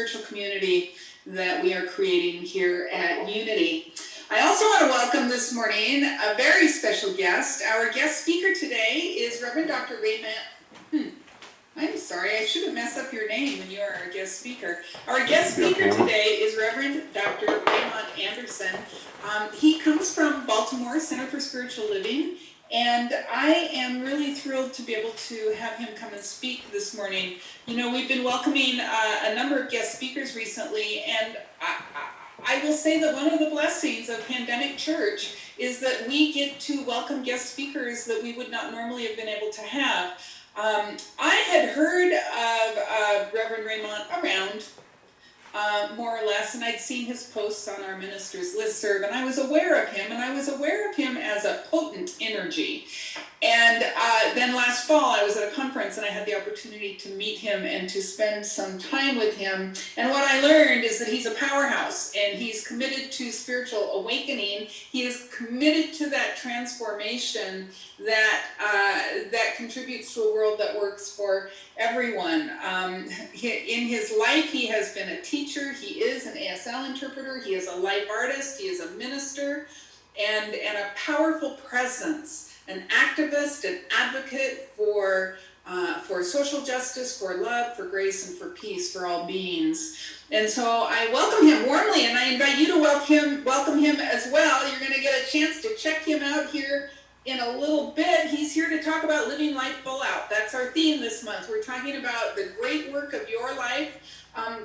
spiritual community that we are creating here at Unity. I also want to welcome this morning a very special guest. Our guest speaker today is Reverend Dr. Raymont. I'm sorry, I shouldn't mess up your name when you are our guest speaker. Our guest speaker today is Reverend Dr. Raymont Anderson. He comes from Baltimore Center for Spiritual Living, and I am really thrilled to be able to have him come and speak this morning. You know, we've been welcoming a number of guest speakers recently, and I will say that one of the blessings of Pandemic Church is that we get to welcome guest speakers that we would not normally have been able to have. I had heard of Reverend Raymont around, more or less, and I'd seen his posts on our ministers listserv, and I was aware of him, as a potent energy. And then last fall, I was at a conference, and I had the opportunity to meet him and to spend some time with him. And what I learned is that he's a powerhouse, and he's committed to spiritual awakening. He is committed to that transformation that contributes to a world that works for everyone. In his life, he has been a teacher. He is an ASL interpreter. He is a life artist. He is a minister, and a powerful presence. An activist, an advocate for social justice, for love, for grace, and for peace for all beings. And so I welcome him warmly, and I invite you to welcome him as well. You're going to get a chance to check him out here in a little bit. He's here to talk about living life full out. That's our theme this month. We're talking about the great work of your life,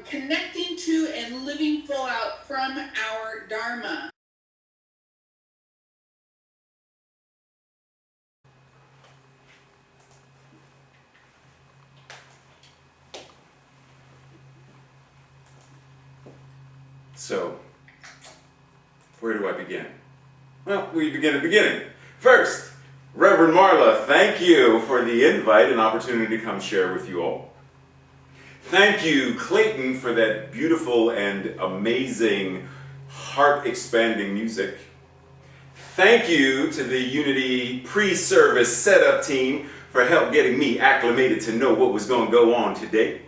connecting to and living full out from our dharma. So, where do I begin? Well, we begin at the beginning. First, Reverend Marla, thank you for the invite and opportunity to come share with you all. Thank you, Clayton, for that beautiful and amazing, heart-expanding music. Thank you to the Unity pre-service setup team for help getting me acclimated to know what was going to go on today.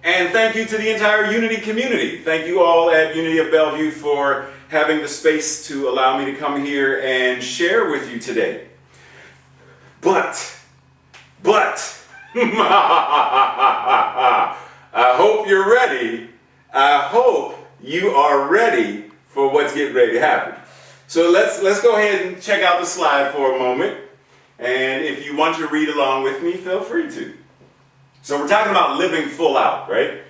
And thank you to the entire Unity community. Thank you all at Unity of Bellevue for having the space to allow me to come here and share with you today. But, I hope you're ready. I hope you are ready for what's getting ready to happen. So let's go ahead and check out the slide for a moment. And if you want to read along with me, feel free to. So we're talking about living full out, right?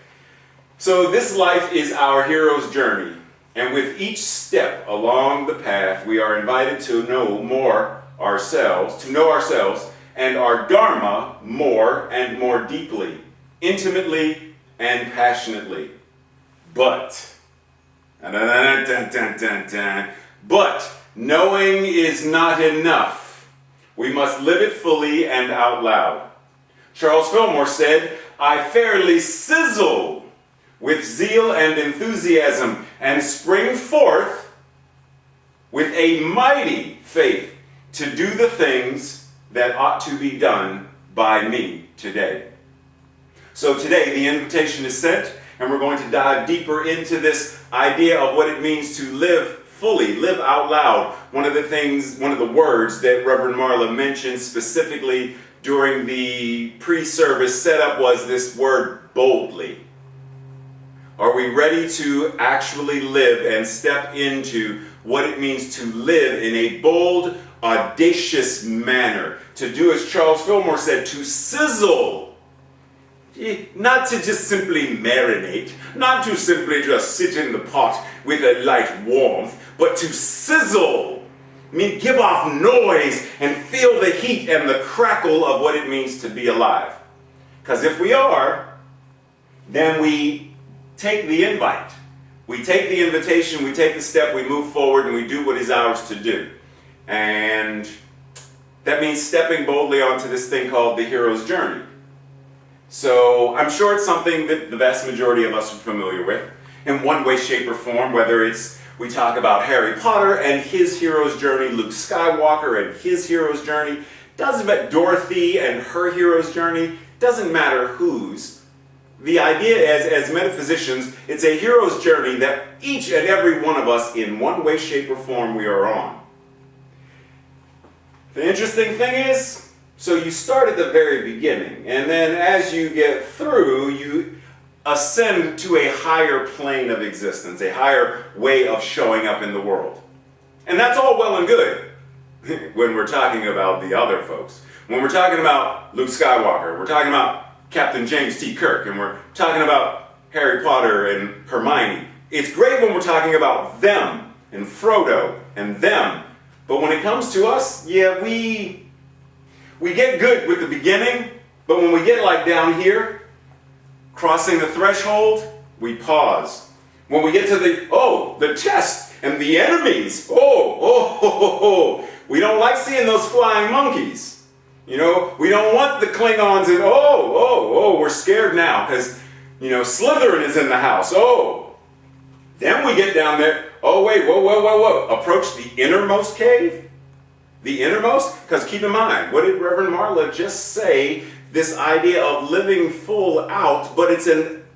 So this life is our hero's journey. And with each step along the path, we are invited to know ourselves and our dharma more and more deeply, intimately and passionately. But knowing is not enough. We must live it fully and out loud. Charles Fillmore said, "I fairly sizzle with zeal and enthusiasm and spring forth with a mighty faith to do the things that ought to be done by me today." So today the invitation is sent, and we're going to dive deeper into this idea of what it means to live fully, live out loud. One of the words that Reverend Marla mentioned specifically during the pre-service setup was this word boldly. Are we ready to actually live and step into what it means to live in a bold, audacious manner? To do as Charles Fillmore said, to sizzle. Not to just simply marinate, not to simply just sit in the pot with a light warmth, but to sizzle. I mean, give off noise and feel the heat and the crackle of what it means to be alive. Because if we are, then we take the invite. We take the invitation, we take the step, we move forward, and we do what is ours to do. And that means stepping boldly onto this thing called the hero's journey. So I'm sure it's something that the vast majority of us are familiar with in one way, shape, or form, whether it's we talk about Harry Potter and his hero's journey, Luke Skywalker and his hero's journey. Doesn't matter, Dorothy and her hero's journey. Doesn't matter whose. the idea as metaphysicians, it's a hero's journey that each and every one of us, in one way, shape, or form, we are on. The interesting thing is, so you start at the very beginning, and then as you get through, you ascend to a higher plane of existence, a higher way of showing up in the world. And that's all well and good when we're talking about the other folks. When we're talking about Luke Skywalker, we're talking about Captain James T. Kirk, and we're talking about Harry Potter and Hermione. It's great when we're talking about them and Frodo and them. But when it comes to us, yeah, we get good with the beginning, but when we get like down here, crossing the threshold, we pause. When we get to the test and the enemies, we don't like seeing those flying monkeys. You know, we don't want the Klingons and we're scared now because, Slytherin is in the house. Then we get down there. Wait, whoa. Approach the innermost cave? The innermost? Because keep in mind, what did Reverend Marla just say? This idea of living full out, but it's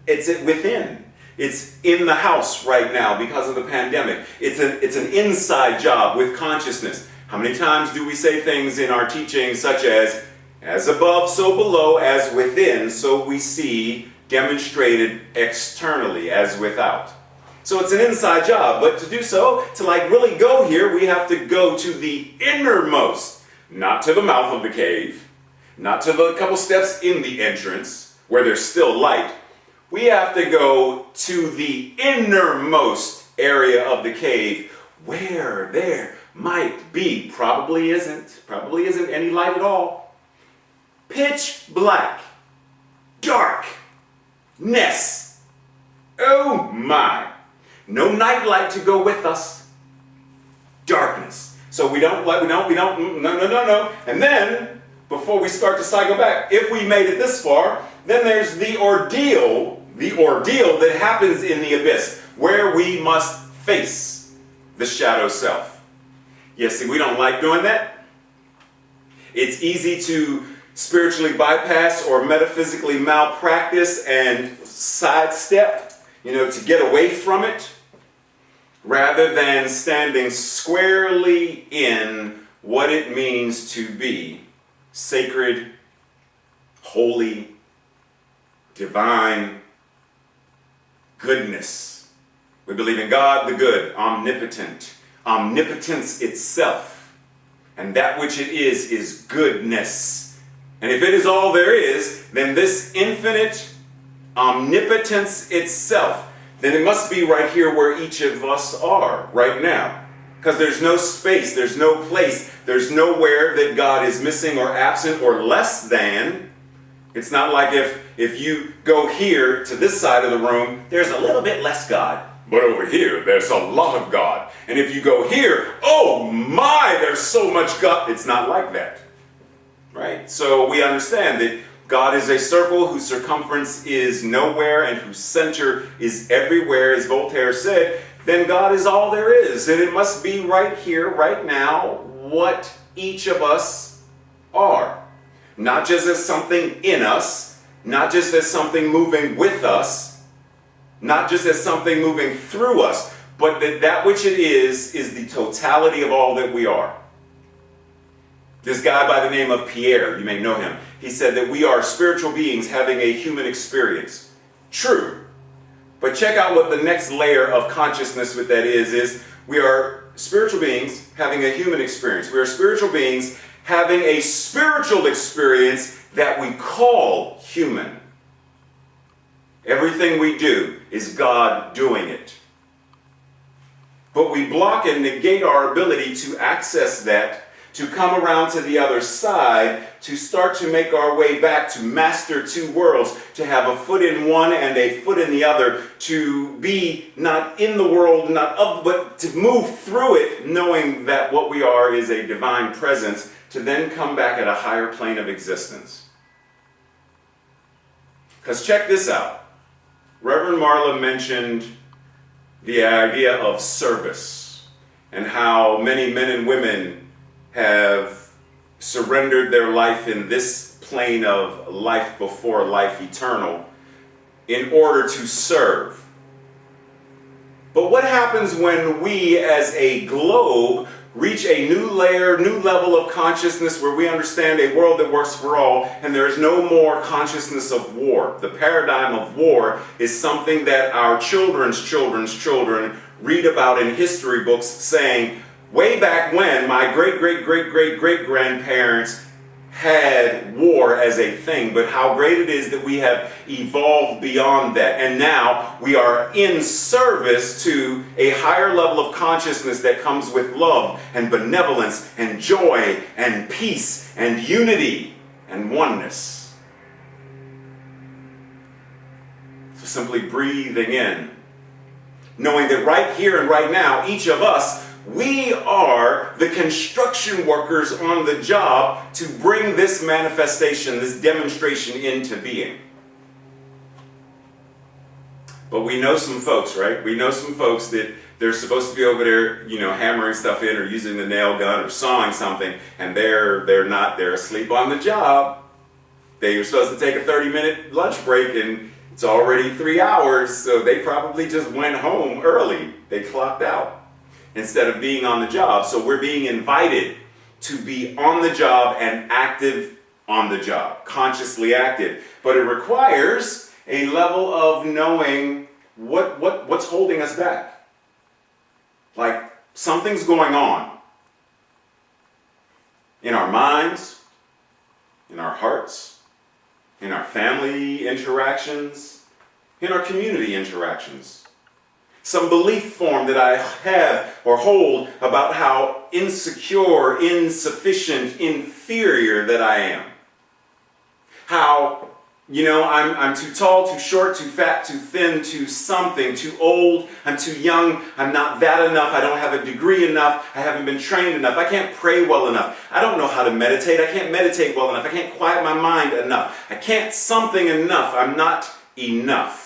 within. It's in the house right now because of the pandemic. It's an inside job with consciousness. How many times do we say things in our teaching such as above, so below, as within, so we see demonstrated externally as without. So it's an inside job, but to do so, to really go here, we have to go to the innermost, not to the mouth of the cave, not to the couple steps in the entrance where there's still light. We have to go to the innermost area of the cave where there might be, probably isn't any light at all. Pitch black, darkness. Oh my. No night light to go with us. Darkness. So no. And then, before we start to cycle back, if we made it this far, then there's the ordeal that happens in the abyss, where we must face the shadow self. Yes, see, we don't like doing that. It's easy to spiritually bypass or metaphysically malpractice and sidestep, to get away from it, rather than standing squarely in what it means to be sacred, holy, divine goodness. We believe in God, the good, omnipotent, omnipotence itself. And that which it is goodness. And if it is all there is, then this infinite omnipotence itself, then it must be right here where each of us are right now. Because there's no space, there's no place, there's nowhere that God is missing or absent or less than. It's not like if you go here to this side of the room, there's a little bit less God. But over here, there's a lot of God. And if you go here, oh my, there's so much God. It's not like that. Right? So we understand that God is a circle whose circumference is nowhere and whose center is everywhere, as Voltaire said. Then God is all there is. And it must be right here, right now, what each of us are. Not just as something in us, not just as something moving with us, not just as something moving through us, but that which it is the totality of all that we are. This guy by the name of Pierre, you may know him, he said that we are spiritual beings having a human experience. True. But check out what the next layer of consciousness with that is we are spiritual beings having a human experience. We are spiritual beings having a spiritual experience that we call human. Everything we do is God doing it. But we block and negate our ability to access that, to come around to the other side, to start to make our way back, to master two worlds, to have a foot in one and a foot in the other, to be not in the world, not of, but to move through it, knowing that what we are is a divine presence, to then come back at a higher plane of existence. Because check this out. Reverend Marla mentioned the idea of service and how many men and women have surrendered their life in this plane of life before life eternal in order to serve. But what happens when we as a globe reach a new layer, new level of consciousness where we understand a world that works for all and there is no more consciousness of war? The paradigm of war is something that our children's children read about in history books, saying, way back when my great-great-great-great-great-grandparents had war as a thing, but how great it is that we have evolved beyond that. And now we are in service to a higher level of consciousness that comes with love and benevolence and joy and peace and unity and oneness. So simply breathing in, knowing that right here and right now, each of us, we are the construction workers on the job to bring this manifestation, this demonstration into being. But we know some folks, right? We know some folks that they're supposed to be over there, hammering stuff in or using the nail gun or sawing something, and they're not, they're asleep on the job. They were supposed to take a 30-minute lunch break and it's already 3 hours, so they probably just went home early. They clocked out instead of being on the job. So we're being invited to be on the job and active on the job, consciously active. But it requires a level of knowing what's holding us back. Like something's going on in our minds, in our hearts, in our family interactions, in our community interactions. Some belief form that I have or hold about how insecure, insufficient, inferior that I am. How, I'm too tall, too short, too fat, too thin, too something, too old, I'm too young, I'm not that enough, I don't have a degree enough, I haven't been trained enough, I can't pray well enough, I don't know how to meditate, I can't meditate well enough, I can't quiet my mind enough, I can't something enough, I'm not enough.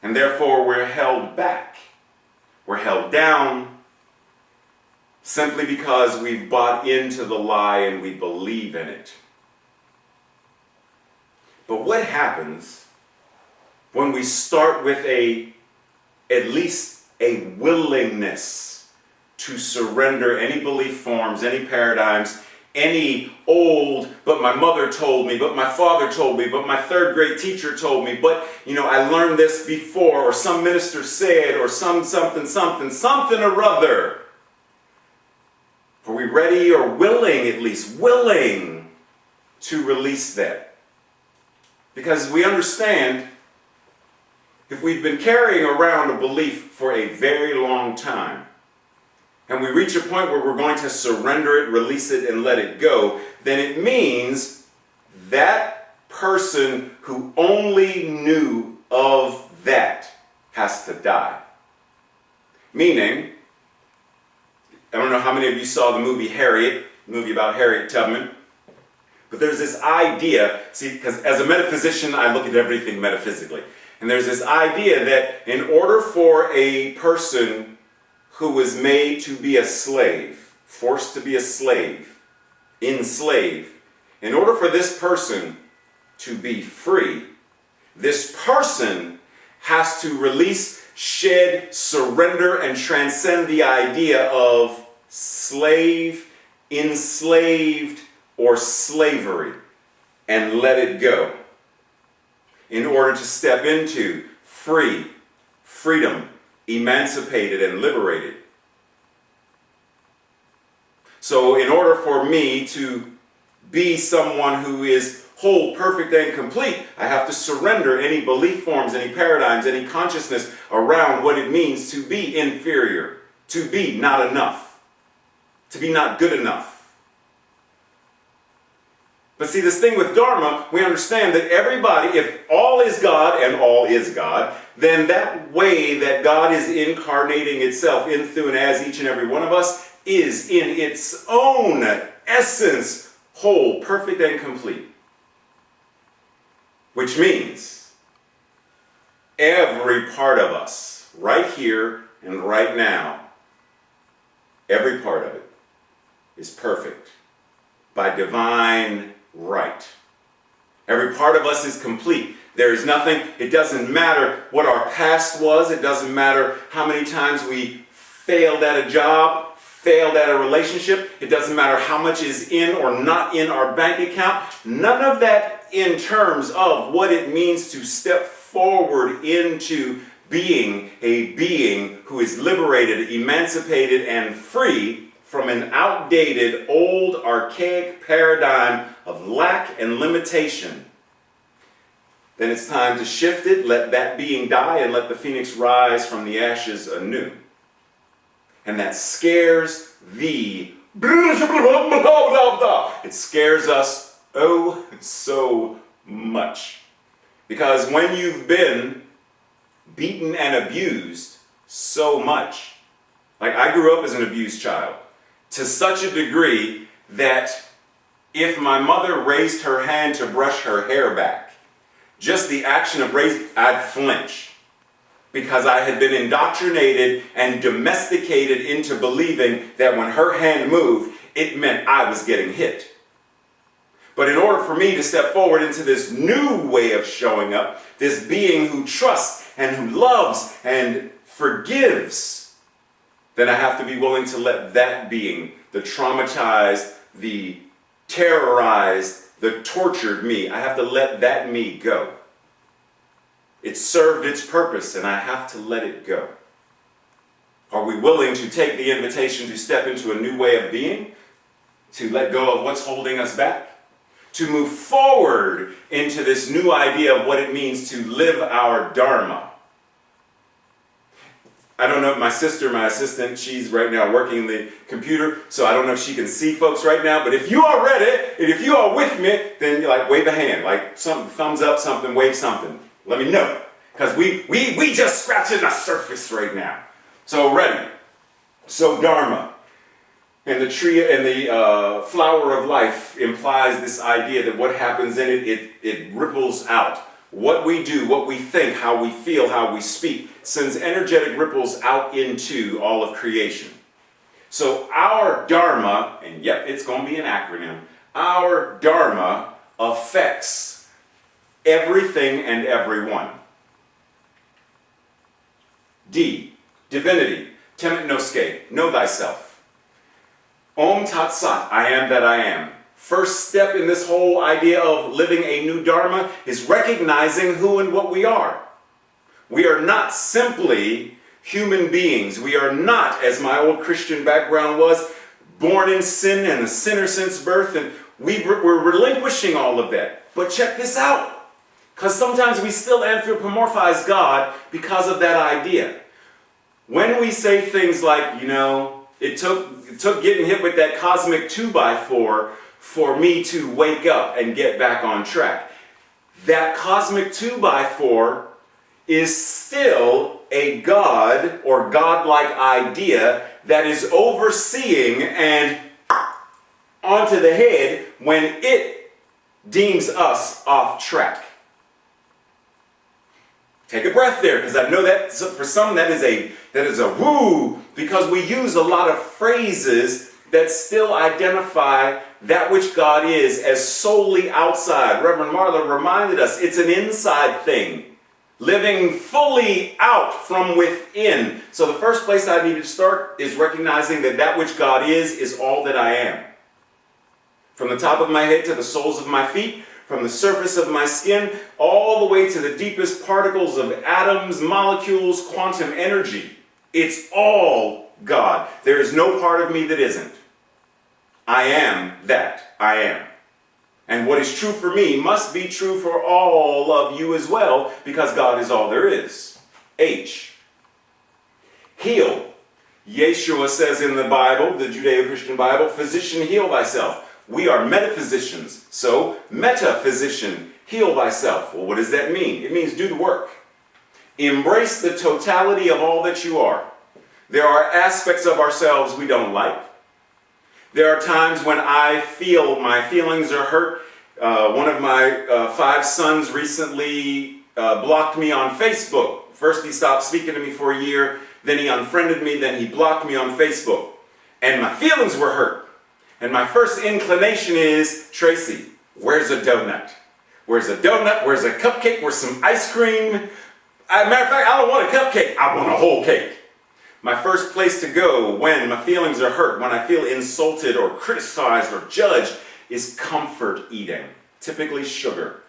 And therefore we're held back, we're held down, simply because we've bought into the lie and we believe in it. But what happens when we start with at least a willingness to surrender any belief forms, any paradigms, any old, but my mother told me, but my father told me, but my third grade teacher told me, but I learned this before, or some minister said, or something or other. Are we ready or willing, at least willing, to release that? Because we understand, if we've been carrying around a belief for a very long time, and we reach a point where we're going to surrender it, release it, and let it go, then it means that person who only knew of that has to die. Meaning, I don't know how many of you saw the movie Harriet, the movie about Harriet Tubman, but there's this idea, because as a metaphysician, I look at everything metaphysically, and there's this idea that in order for a person who was made to be a slave, forced to be a slave, enslaved, in order for this person to be free, this person has to release, shed, surrender, and transcend the idea of slave, enslaved, or slavery, and let it go in order to step into freedom, emancipated and liberated. So in order for me to be someone who is whole, perfect, and complete, I have to surrender any belief forms, any paradigms, any consciousness around what it means to be inferior, to be not enough, to be not good enough. But see, this thing with dharma, we understand that everybody, if all is God and all is God, then that way that God is incarnating itself in, through, and as each and every one of us is in its own essence whole, perfect, and complete. Which means every part of us, right here and right now, every part of it is perfect by divine right. Every part of us is complete There's nothing, it doesn't matter what our past was. It doesn't matter how many times we failed at a job, failed at a relationship. It doesn't matter how much is in or not in our bank account. None of that in terms of what it means to step forward into being a being who is liberated, emancipated, and free from an outdated, old, archaic paradigm of lack and limitation. Then it's time to shift it, let that being die, and let the phoenix rise from the ashes anew. And that scares the... It scares us oh so much. Because when you've been beaten and abused so much, like I grew up as an abused child, to such a degree that if my mother raised her hand to brush her hair back, just the action of raising, I'd flinch. Because I had been indoctrinated and domesticated into believing that when her hand moved, it meant I was getting hit. But in order for me to step forward into this new way of showing up, this being who trusts and who loves and forgives, then I have to be willing to let that being, the traumatized, the terrorized, the tortured me, I have to let that me go. It served its purpose and I have to let it go. Are we willing to take the invitation to step into a new way of being? To let go of what's holding us back? To move forward into this new idea of what it means to live our dharma? I don't know, my sister, my assistant, she's right now working the computer, so I don't know if she can see folks right now, but if you are ready, and if you are with me, then like wave a hand, like something, thumbs up, something, wave something. Let me know, because we just scratching the surface right now. So ready. So dharma, and the tree and the flower of life implies this idea that what happens in it ripples out. What we do, what we think, how we feel, how we speak, sends energetic ripples out into all of creation. So our dharma, and yep, it's going to be an acronym, our dharma affects everything and everyone. D, divinity, temet nosce, know thyself. Om Tat Sat, I am that I am. First step in this whole idea of living a new dharma is recognizing who and what we are. We are not simply human beings. We are not, as my old Christian background was, born in sin and a sinner since birth, and we're relinquishing all of that. But check this out, because sometimes we still anthropomorphize God because of that idea. When we say things like, it took getting hit with that cosmic 2x4 for me to wake up and get back on track. That cosmic 2x4 is still a God or godlike idea that is overseeing and onto the head when it deems us off track. Take a breath there, because I know that for some that is a woo, because we use a lot of phrases that still identify that which God is as solely outside. Reverend Marla reminded us it's an inside thing. Living fully out from within. So the first place I need to start is recognizing that that which God is all that I am. From the top of my head to the soles of my feet, from the surface of my skin, all the way to the deepest particles of atoms, molecules, quantum energy. It's all God. There is no part of me that isn't. I am that I am. And what is true for me must be true for all of you as well, because God is all there is. H. Heal. Yeshua says in the Bible, the Judeo-Christian Bible, physician, heal thyself. We are metaphysicians, so metaphysician, heal thyself. Well, what does that mean? It means do the work. Embrace the totality of all that you are. There are aspects of ourselves we don't like. There are times when I feel my feelings are hurt. One of my 5 sons recently blocked me on Facebook. First he stopped speaking to me for a year, then he unfriended me, then he blocked me on Facebook. And my feelings were hurt. And my first inclination is, Tracy, where's a donut? Where's a donut? Where's a cupcake? Where's some ice cream? Matter of fact, I don't want a cupcake. I want a whole cake. My first place to go when my feelings are hurt, when I feel insulted or criticized or judged, is comfort eating, typically sugar.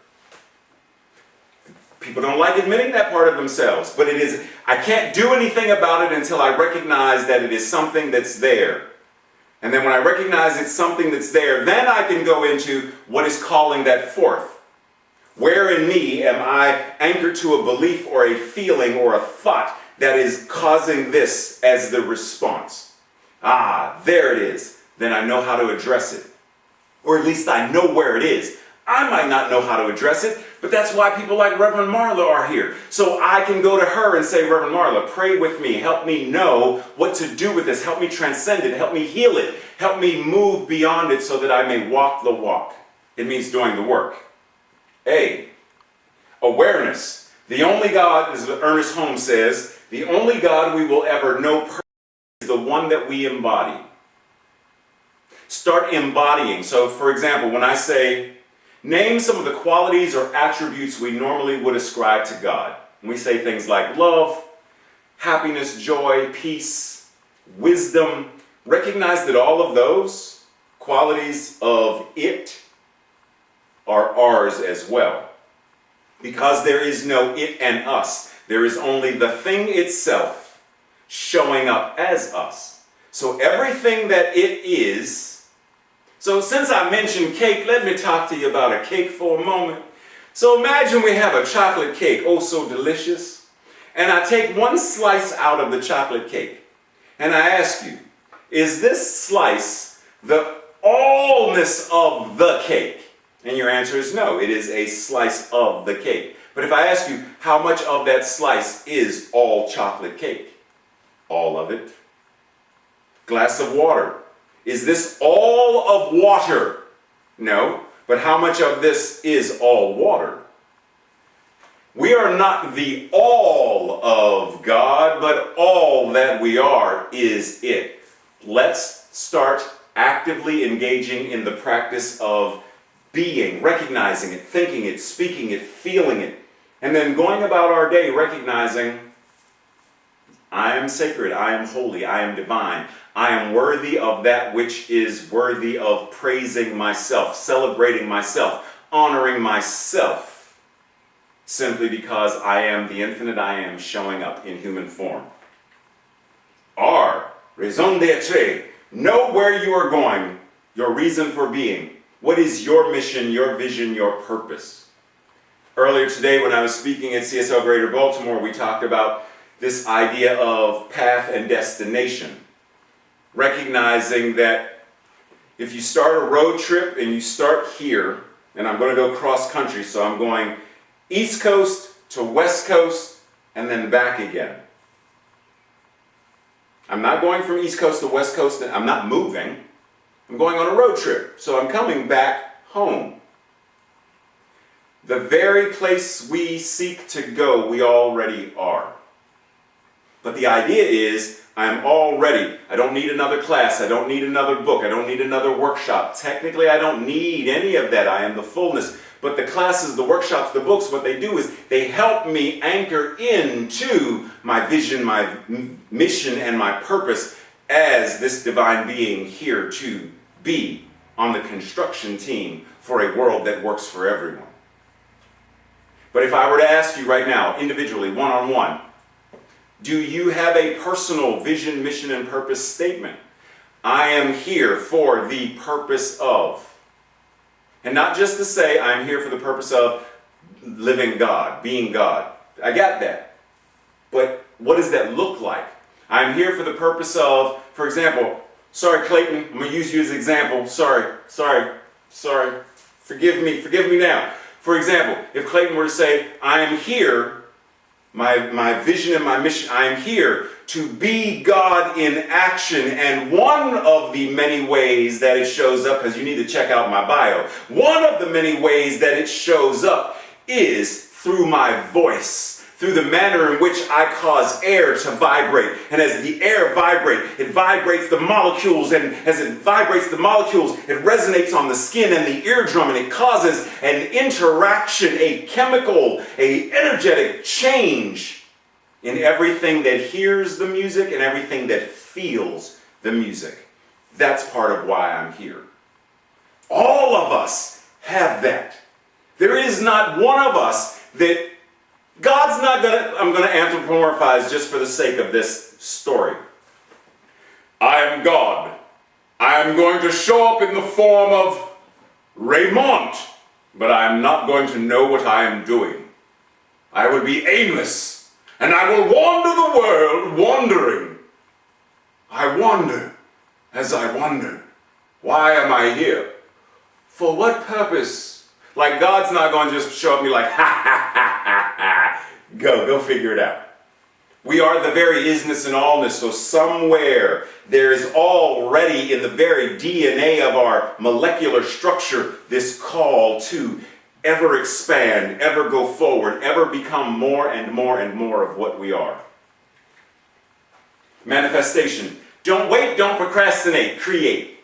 People don't like admitting that part of themselves, but it is, I can't do anything about it until I recognize that it is something that's there. And then when I recognize it's something that's there, then I can go into what is calling that forth. Where in me am I anchored to a belief or a feeling or a thought that is causing this as the response? Ah, there it is. Then I know how to address it. Or at least I know where it is. I might not know how to address it, but that's why people like Reverend Marla are here. So I can go to her and say, Reverend Marla, pray with me. Help me know what to do with this. Help me transcend it. Help me heal it. Help me move beyond it so that I may walk the walk. It means doing the work. A, awareness. The only God, as Ernest Holmes says, the only God we will ever know personally is the one that we embody. Start embodying. So, for example, when I say, name some of the qualities or attributes we normally would ascribe to God. We say things like love, happiness, joy, peace, wisdom. Recognize that all of those qualities of it are ours as well. Because there is no it and us. There is only the thing itself showing up as us. So everything that it is. So since I mentioned cake, let me talk to you about a cake for a moment. So imagine we have a chocolate cake, oh so delicious. And I take one slice out of the chocolate cake. And I ask you, is this slice the allness of the cake? And your answer is no, it is a slice of the cake. But if I ask you, how much of that slice is all chocolate cake? All of it. Glass of water. Is this all of water? No. But how much of this is all water? We are not the all of God, but all that we are is it. Let's start actively engaging in the practice of being, recognizing it, thinking it, speaking it, feeling it, and then going about our day recognizing, I am sacred, I am holy, I am divine, I am worthy of that which is worthy of praising myself, celebrating myself, honoring myself, simply because I am the infinite I am showing up in human form. R, raison d'être, know where you are going, your reason for being. What is your mission, your vision, your purpose? Earlier today when I was speaking at CSL Greater Baltimore, we talked about this idea of path and destination. Recognizing that if you start a road trip and you start here, and I'm going to go cross country, so I'm going East Coast to West Coast and then back again. I'm not going from East Coast to West Coast, I'm not moving. I'm going on a road trip, so I'm coming back home. The very place we seek to go, we already are. But the idea is, I'm already, I don't need another class, I don't need another book, I don't need another workshop. Technically, I don't need any of that, I am the fullness. But the classes, the workshops, the books, what they do is they help me anchor into my vision, my mission, and my purpose as this divine being here to be on the construction team for a world that works for everyone. But if I were to ask you right now, individually, one-on-one, do you have a personal vision, mission, and purpose statement? I am here for the purpose of. And not just to say, I'm here for the purpose of living God, being God. I got that. But what does that look like? I'm here for the purpose of, for example, sorry, Clayton, I'm going to use you as an example. Sorry. Forgive me now. For example, if Clayton were to say, I am here, my vision and my mission, I am here to be God in action. And one of the many ways that it shows up, because you need to check out my bio, one of the many ways that it shows up is through my voice, through the manner in which I cause air to vibrate. And as the air vibrates, it vibrates the molecules, and as it vibrates the molecules, it resonates on the skin and the eardrum, and it causes an interaction, a chemical, a energetic change in everything that hears the music and everything that feels the music. That's part of why I'm here. All of us have that. There is not one of us that God's not I'm going to anthropomorphize just for the sake of this story. I am God. I am going to show up in the form of Raymont, but I am not going to know what I am doing. I will be aimless, and I will wander the world wandering. I wander as I wonder. Why am I here? For what purpose? Like, God's not going to just show up and be like, ha ha ha ha ha. Go figure it out. We are the very isness and allness, so somewhere there is already in the very DNA of our molecular structure this call to ever expand, ever go forward, ever become more and more and more of what we are. Manifestation. Don't wait, don't procrastinate, create.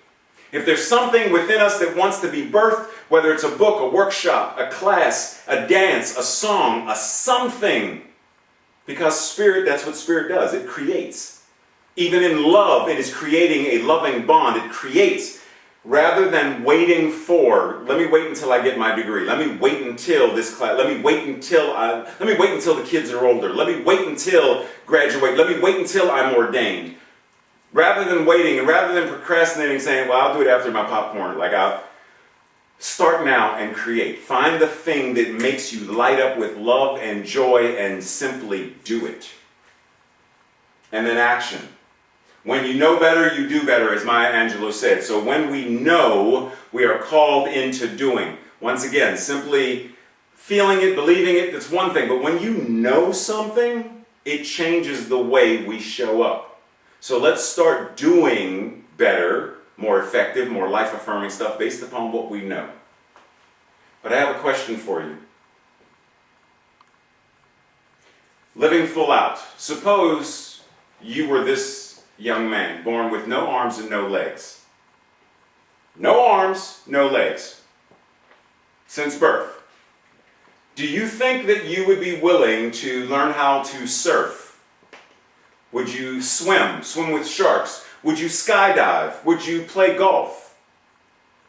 If there's something within us that wants to be birthed, whether it's a book, a workshop, a class, a dance, a song, a something, because Spirit, that's what Spirit does, it creates. Even in love, it is creating a loving bond, it creates. Rather than waiting for, let me wait until I get my degree, let me wait until this class, let me wait until the kids are older, let me wait until graduate, let me wait until I'm ordained. Rather than waiting and rather than procrastinating, saying, well, I'll do it after my popcorn, I'll start now and create. Find the thing that makes you light up with love and joy and simply do it. And then action. When you know better, you do better, as Maya Angelou said. So when we know, we are called into doing. Once again, simply feeling it, believing it, that's one thing. But when you know something, it changes the way we show up. So let's start doing better, more effective, more life-affirming stuff based upon what we know. But I have a question for you. Living full out. Suppose you were this young man, born with no arms and no legs. No arms, no legs. Since birth. Do you think that you would be willing to learn how to surf? Would you swim with sharks? Would you skydive? Would you play golf?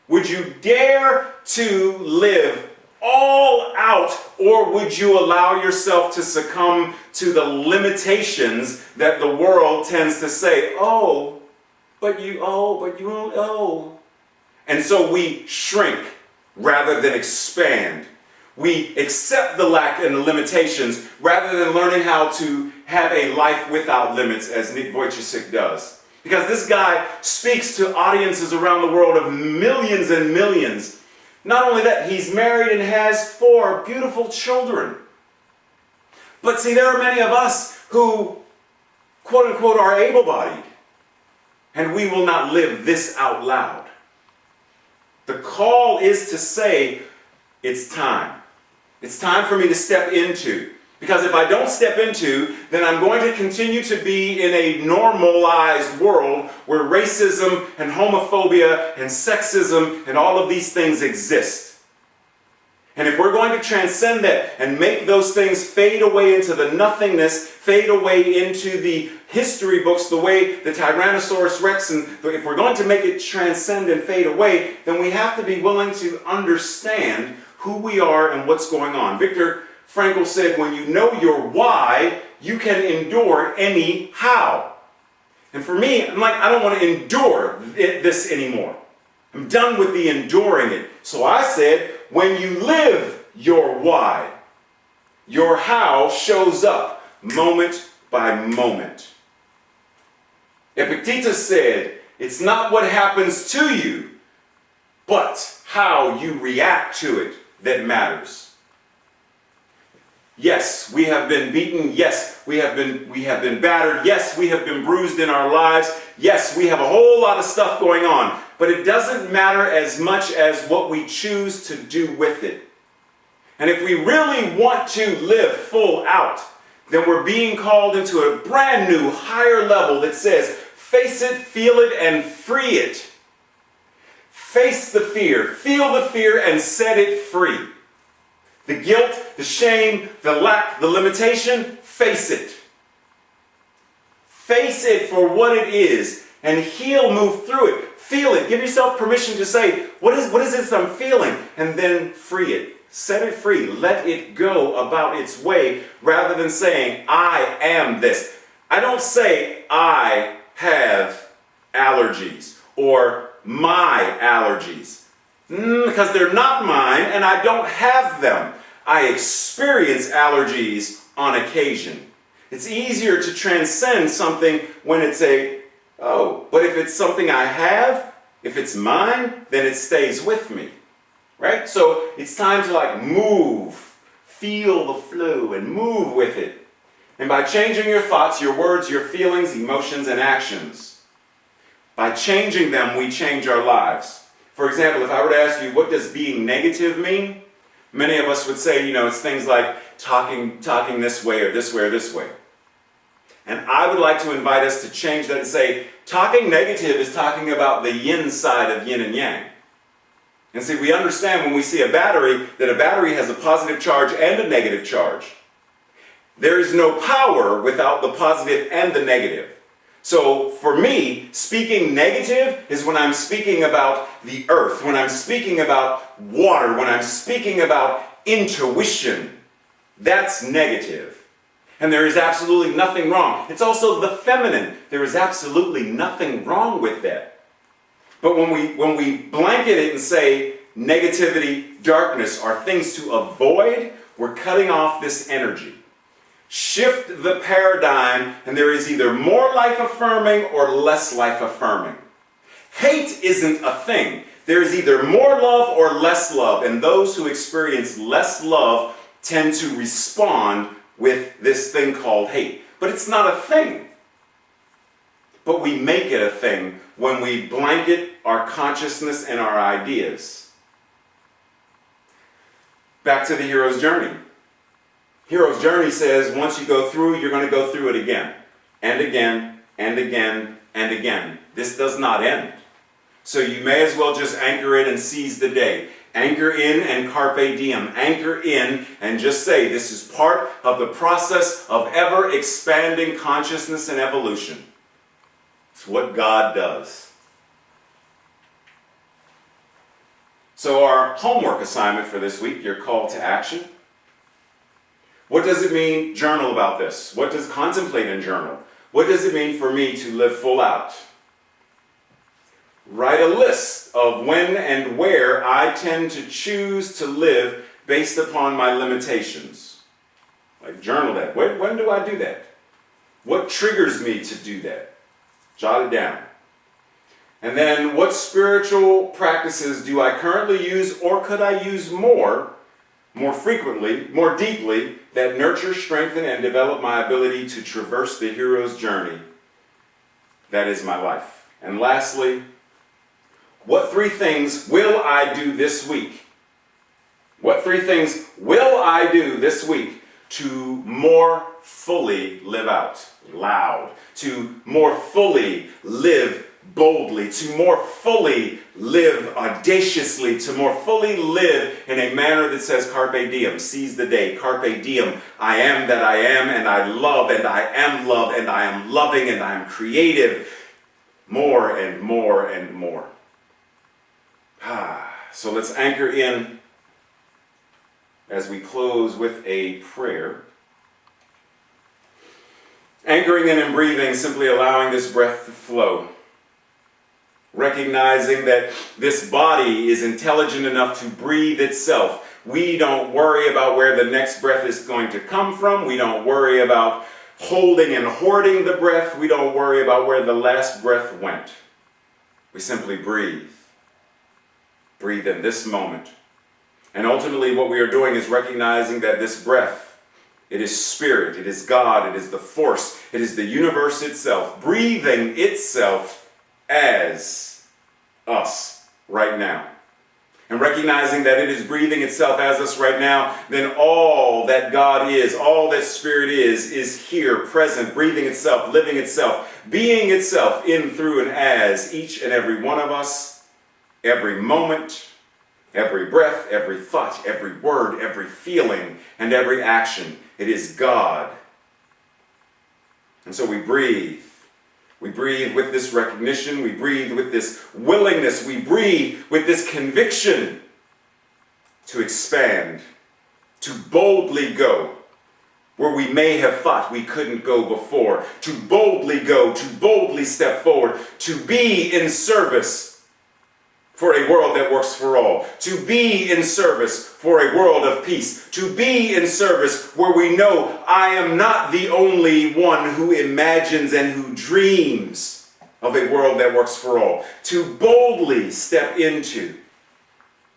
Would you dare to live all out, or would you allow yourself to succumb to the limitations that the world tends to say, but you won't. And so we shrink rather than expand. We accept the lack and the limitations rather than learning how to have a life without limits, as Nick Vujicic does. Because this guy speaks to audiences around the world of millions and millions. Not only that, he's married and has 4 beautiful children. But see, there are many of us who, quote unquote, are able-bodied. And we will not live this out loud. The call is to say, it's time. It's time for me to step into. Because if I don't step into, then I'm going to continue to be in a normalized world where racism and homophobia and sexism and all of these things exist. And if we're going to transcend that and make those things fade away into the nothingness, fade away into the history books, the way the Tyrannosaurus Rex, and if we're going to make it transcend and fade away, then we have to be willing to understand who we are and what's going on. Viktor Frankl said, when you know your why, you can endure any how. And for me, I'm like, I don't want to endure this anymore. I'm done with the enduring it. So I said, when you live your why, your how shows up moment by moment. Epictetus said, it's not what happens to you, but how you react to it that matters. Yes, we have been beaten. Yes, we have been battered. Yes, we have been bruised in our lives. Yes, we have a whole lot of stuff going on. But it doesn't matter as much as what we choose to do with it. And if we really want to live full out, then we're being called into a brand new, higher level that says, face it, feel it, and free it. Face the fear, feel the fear, and set it free. The guilt, the shame, the lack, the limitation, face it. Face it for what it is, and heal, move through it. Feel it. Give yourself permission to say, what is this I'm feeling? And then free it. Set it free. Let it go about its way, rather than saying, I am this. I don't say, I have allergies, or my allergies. Because they're not mine, and I don't have them. I experience allergies on occasion. It's easier to transcend something when it's but if it's something I have, if it's mine, then it stays with me, right? So it's time to move, feel the flow and move with it. And by changing your thoughts, your words, your feelings, emotions, and actions, by changing them, we change our lives. For example, if I were to ask you, what does being negative mean? Many of us would say, it's things like talking this way or this way or this way. And I would like to invite us to change that and say, talking negative is talking about the yin side of yin and yang. And see, we understand when we see a battery, that a battery has a positive charge and a negative charge. There is no power without the positive and the negative. So for me, speaking negative is when I'm speaking about the earth, when I'm speaking about water, when I'm speaking about intuition. That's negative. And there is absolutely nothing wrong. It's also the feminine. There is absolutely nothing wrong with that. But when we blanket it and say negativity, darkness are things to avoid, we're cutting off this energy. Shift the paradigm, and there is either more life-affirming or less life-affirming. Hate isn't a thing. There is either more love or less love, and those who experience less love tend to respond with this thing called hate. But it's not a thing. But we make it a thing when we blanket our consciousness and our ideas. Back to the hero's journey. Hero's journey says once you go through, you're going to go through it again. And again, and again, and again. This does not end. So you may as well just anchor in and seize the day. Anchor in and carpe diem. Anchor in and just say, this is part of the process of ever-expanding consciousness and evolution. It's what God does. So our homework assignment for this week, your call to action. What does it mean, journal about this? What does contemplate and journal? What does it mean for me to live full out? Write a list of when and where I tend to choose to live based upon my limitations. Journal that. When do I do that? What triggers me to do that? Jot it down. And then what spiritual practices do I currently use, or could I use more frequently, more deeply, that nurture, strengthen, and develop my ability to traverse the hero's journey that is my life? And lastly, what 3 things will I do this week? What 3 things will I do this week to more fully live out loud, to more fully live boldly, to more fully live audaciously, to more fully live in a manner that says carpe diem, seize the day, carpe diem, I am that I am, and I love, and I am love, and I am loving, and I am creative, more and more and more. So let's anchor in as we close with a prayer. Anchoring in and breathing, simply allowing this breath to flow. Recognizing that this body is intelligent enough to breathe itself. We don't worry about where the next breath is going to come from. We don't worry about holding and hoarding the breath. We don't worry about where the last breath went. We simply breathe. Breathe in this moment. And ultimately what we are doing is recognizing that this breath, it is spirit, it is God, it is the force, it is the universe itself, breathing itself as us right now. and recognizing that it is breathing itself as us right now, then all that God is, all that Spirit is here, present, breathing itself, living itself, being itself in, through, and as each and every one of us, every moment, every breath, every thought, every word, every feeling, and every action. It is God. And so we breathe. We breathe with this recognition. We breathe with this willingness. We breathe with this conviction to expand, to boldly go where we may have thought we couldn't go before, to boldly go, to boldly step forward, to be in service for a world that works for all, to be in service for a world of peace, to be in service where we know I am not the only one who imagines and who dreams of a world that works for all, to boldly step into,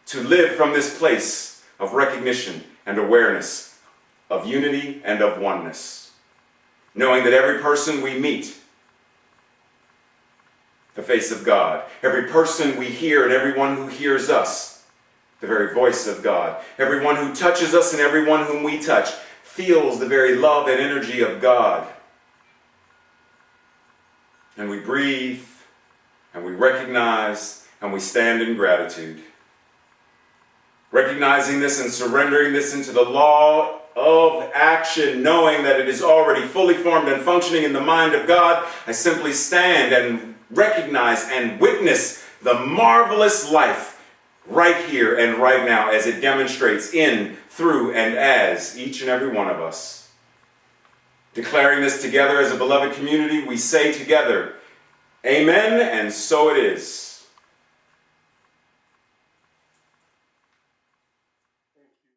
to live from this place of recognition and awareness, of unity and of oneness, knowing that every person we meet, the face of God. Every person we hear and everyone who hears us, the very voice of God. Everyone who touches us and everyone whom we touch feels the very love and energy of God. And we breathe, and we recognize, and we stand in gratitude. Recognizing this and surrendering this into the law of action, knowing that it is already fully formed and functioning in the mind of God, I simply stand and recognize and witness the marvelous life right here and right now as it demonstrates in, through, and as each and every one of us. Declaring this together as a beloved community, we say together, Amen, and so it is.